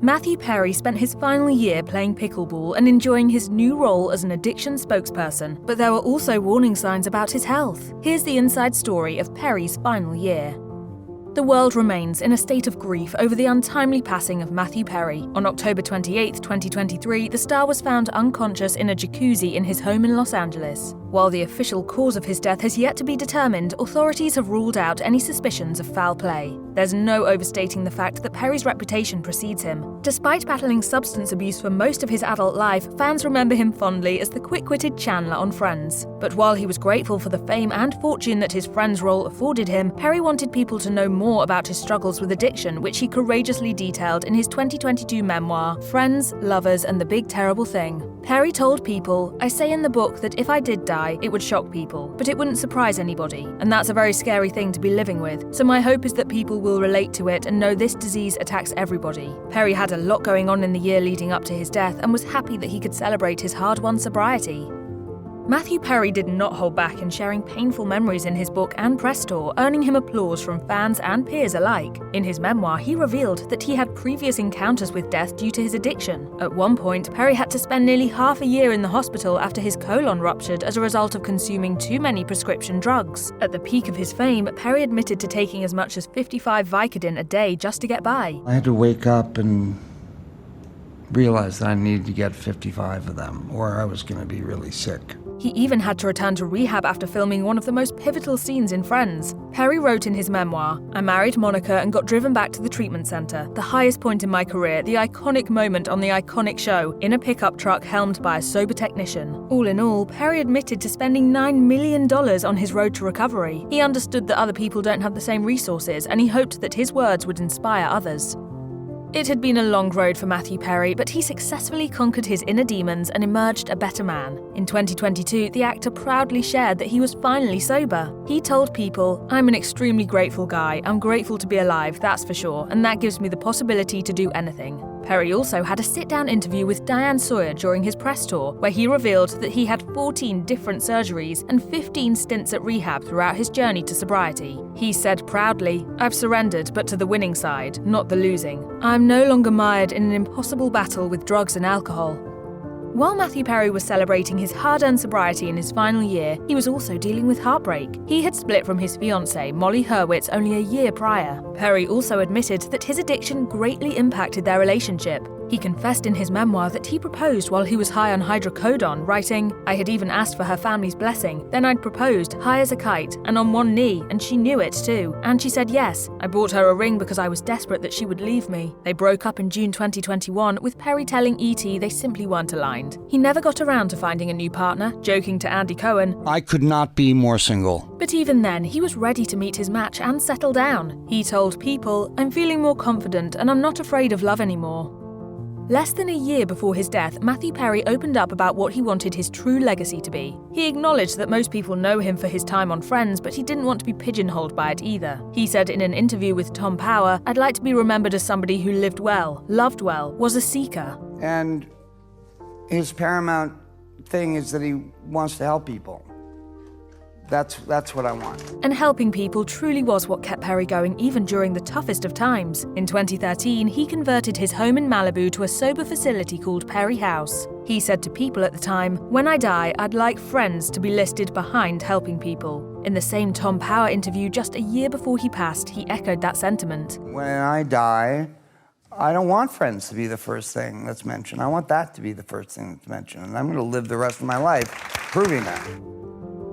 Matthew Perry spent his final year playing pickleball and enjoying his new role as an addiction spokesperson, but there were also warning signs about his health. Here's the inside story of Perry's final year. The world remains in a state of grief over the untimely passing of Matthew Perry. On October 28, 2023, the star was found unconscious in a jacuzzi in his home in Los Angeles. While the official cause of his death has yet to be determined, authorities have ruled out any suspicions of foul play. There's no overstating the fact that Perry's reputation precedes him. Despite battling substance abuse for most of his adult life, fans remember him fondly as the quick-witted Chandler on Friends. But while he was grateful for the fame and fortune that his Friends role afforded him, Perry wanted people to know more about his struggles with addiction, which he courageously detailed in his 2022 memoir, Friends, Lovers, and the Big Terrible Thing. Perry told people, "I say in the book that if I did die, it would shock people, but it wouldn't surprise anybody, and that's a very scary thing to be living with, so my hope is that people will relate to it and know this disease attacks everybody." Perry had a lot going on in the year leading up to his death and was happy that he could celebrate his hard-won sobriety. Matthew Perry did not hold back in sharing painful memories in his book and press tour, earning him applause from fans and peers alike. In his memoir, he revealed that he had previous encounters with death due to his addiction. At one point, Perry had to spend nearly half a year in the hospital after his colon ruptured as a result of consuming too many prescription drugs. At the peak of his fame, Perry admitted to taking as much as 55 Vicodin a day just to get by. I had to wake up and realize that I needed to get 55 of them, or I was going to be really sick. He even had to return to rehab after filming one of the most pivotal scenes in Friends. Perry wrote in his memoir, "I married Monica and got driven back to the treatment center, the highest point in my career, the iconic moment on the iconic show, in a pickup truck helmed by a sober technician." All in all, Perry admitted to spending $9 million on his road to recovery. He understood that other people don't have the same resources, and he hoped that his words would inspire others. It had been a long road for Matthew Perry, but he successfully conquered his inner demons and emerged a better man. In 2022, the actor proudly shared that he was finally sober. He told people, "I'm an extremely grateful guy. I'm grateful to be alive, that's for sure, and that gives me the possibility to do anything." Perry also had a sit-down interview with Diane Sawyer during his press tour, where he revealed that he had 14 different surgeries and 15 stints at rehab throughout his journey to sobriety. He said proudly, "I've surrendered, but to the winning side, not the losing. I'm no longer mired in an impossible battle with drugs and alcohol." While Matthew Perry was celebrating his hard-earned sobriety in his final year, he was also dealing with heartbreak. He had split from his fiancée, Molly Hurwitz, only a year prior. Perry also admitted that his addiction greatly impacted their relationship. He confessed in his memoir that he proposed while he was high on hydrocodone, writing, "I had even asked for her family's blessing. Then I'd proposed, high as a kite, and on one knee, and she knew it too. And she said yes. I bought her a ring because I was desperate that she would leave me." They broke up in June 2021, with Perry telling ET they simply weren't aligned. He never got around to finding a new partner, joking to Andy Cohen, I could not be more single. But even then, he was ready to meet his match and settle down. He told people, "I'm feeling more confident and I'm not afraid of love anymore." Less than a year before his death, Matthew Perry opened up about what he wanted his true legacy to be. He acknowledged that most people know him for his time on Friends, but he didn't want to be pigeonholed by it either. He said in an interview with Tom Power, "I'd like to be remembered as somebody who lived well, loved well, was a seeker." And his paramount thing is that he wants to help people. That's what I want. And helping people truly was what kept Perry going even during the toughest of times. In 2013, he converted his home in Malibu to a sober facility called Perry House. He said to people at the time, "When I die, I'd like Friends to be listed behind helping people." In the same Tom Power interview just a year before he passed, he echoed that sentiment. When I die, I don't want Friends to be the first thing that's mentioned. I want that to be the first thing that's mentioned. And I'm going to live the rest of my life proving that.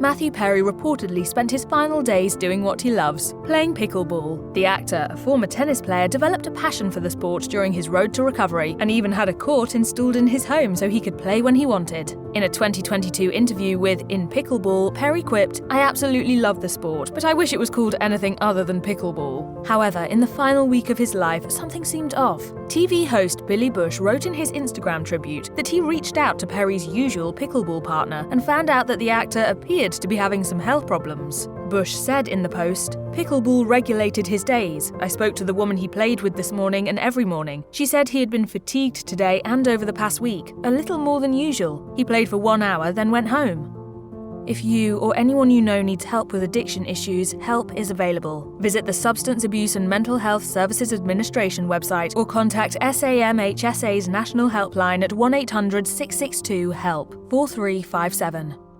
Matthew Perry reportedly spent his final days doing what he loves, playing pickleball. The actor, a former tennis player, developed a passion for the sport during his road to recovery and even had a court installed in his home so he could play when he wanted. In a 2022 interview with In Pickleball, Perry quipped, "I absolutely love the sport, but I wish it was called anything other than pickleball." However, in the final week of his life, something seemed off. TV host Billy Bush wrote in his Instagram tribute that he reached out to Perry's usual pickleball partner and found out that the actor appeared to be having some health problems. Bush said in the post, "Pickleball regulated his days. I spoke to the woman he played with this morning and every morning. She said he had been fatigued today and over the past week, a little more than usual. He played for 1 hour, then went home." If you or anyone you know needs help with addiction issues, help is available. Visit the Substance Abuse and Mental Health Services Administration website or contact SAMHSA's National Helpline at 1-800-662-HELP 4357.